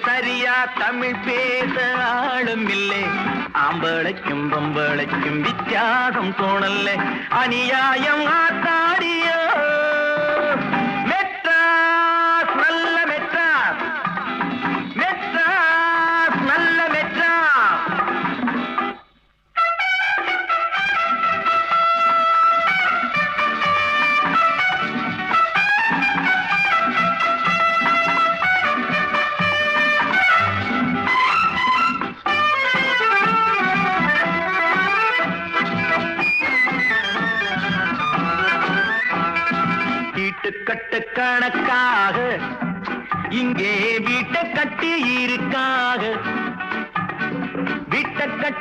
சரியா தமிழ் பேச ஆளும் இல்லை. ஆம்பளைக்கும் பொம்பளைக்கும் வித்தியாசம் தோணல்ல. அநியாயம் ஆத்தாடியோ மெட்ராஸ் நல்ல மெட்ராஸ், மெட்ராஸ் நல்ல மெட்ராஸ். வீட்டுக்கட்டு கணக்காக இங்கே வீட்டை கட்டி இருக்காக, வீட்டை